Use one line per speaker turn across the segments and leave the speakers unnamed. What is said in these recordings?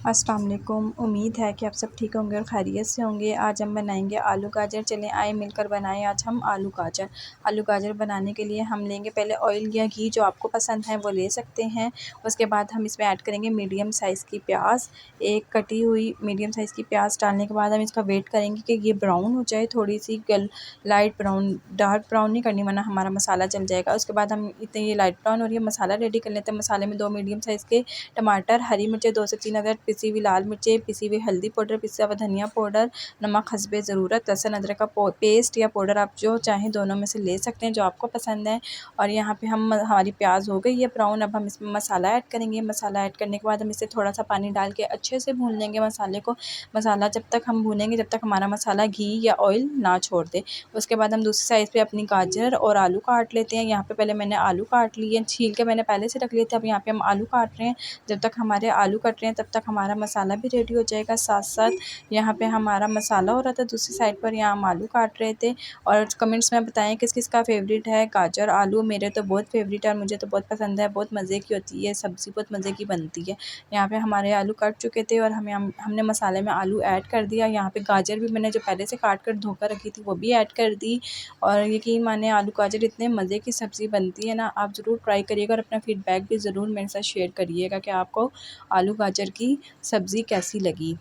अस्सलाम वालेकुम। उम्मीद है कि आप सब ठीक होंगे और खैरियत से होंगे। आज हम बनाएंगे आलू गाजर। चलें आए मिलकर बनाएं आज हम आलू गाजर। आलू गाजर बनाने के लिए हम लेंगे पहले ऑयल या घी, जो आपको पसंद है वो ले सकते हैं। उसके बाद हम इसमें ऐड करेंगे मीडियम साइज़ की प्याज, एक कटी हुई मीडियम साइज़ की प्याज। डालने के बाद हम इसका वेट करेंगे कि ये ब्राउन हो जाए, थोड़ी सी लाइट ब्राउन, डार्क ब्राउन नहीं करनी वरना हमारा मसाला जल जाएगा। उसके बाद हम इतने ये लाइट ब्राउन और ये मसाला रेडी कर लेते हैं। मसाले में 2 मीडियम साइज़ के टमाटर, हरी मिर्चें 2 से 3 अदर, पिसी हुई लाल मिर्चें, पिसी हुई हल्दी पाउडर, पिसा हुआ धनिया पाउडर, नमक हस्बे ज़रूरत, लहसुन अदरक का पेस्ट या पाउडर आप जो चाहें दोनों में से ले सकते हैं, जो आपको पसंद है। और यहाँ पे हमारी प्याज हो गई है ब्राउन। अब हम इसमें मसाला ऐड करेंगे। मसाला ऐड करने के बाद हम इसे थोड़ा सा पानी डाल के अच्छे से भून लेंगे मसाले को। मसाला जब तक हम भूनेंगे जब तक हमारा मसाला घी या ऑयल ना छोड़ दे। उसके बाद हम दूसरी साइड पे अपनी गाजर और आलू काट लेते हैं। यहाँ पे पहले मैंने आलू काट लिए, छील के मैंने पहले से रख लिए थे। अब यहाँ पे हम आलू काट रहे हैं। जब तक हमारे आलू कट रहे हैं तब तक हमारा मसाला भी रेडी हो जाएगा। साथ साथ यहाँ पे हमारा मसाला हो रहा था, दूसरी साइड पर यहाँ हम आलू काट रहे थे। और कमेंट्स में बताएं किस किस का फेवरेट है गाजर आलू। मेरे तो बहुत फेवरेट है और मुझे तो बहुत पसंद है, बहुत मज़े की होती है सब्ज़ी, बहुत मज़े की बनती है। यहाँ पे हमारे आलू कट चुके थे और हमने मसाले में आलू ऐड कर दिया। यहाँ पे गाजर भी मैंने जो पहले से काट कर धोकर रखी थी वो भी ऐड कर दी। और यकीन माने आलू गाजर इतने मज़े की सब्ज़ी बनती है ना, आप ज़रूर ट्राई करिएगा और अपना फ़ीडबैक भी ज़रूर मेरे साथ शेयर करिएगा कि आपको आलू गाजर की सब्ज़ी कैसी लगी।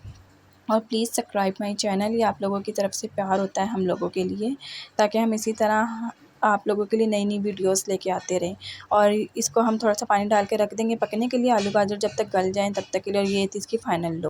और प्लीज़ सब्सक्राइब माई चैनल, ये आप लोगों की तरफ से प्यार होता है हम लोगों के लिए, ताकि हम इसी तरह आप लोगों के लिए नई नई वीडियोस लेके आते रहें। और इसको हम थोड़ा सा पानी डाल के रख देंगे पकने के लिए, आलू गाजर जब तक गल जाएँ तब तक के लिए। और ये थी इसकी फ़ाइनल लुक।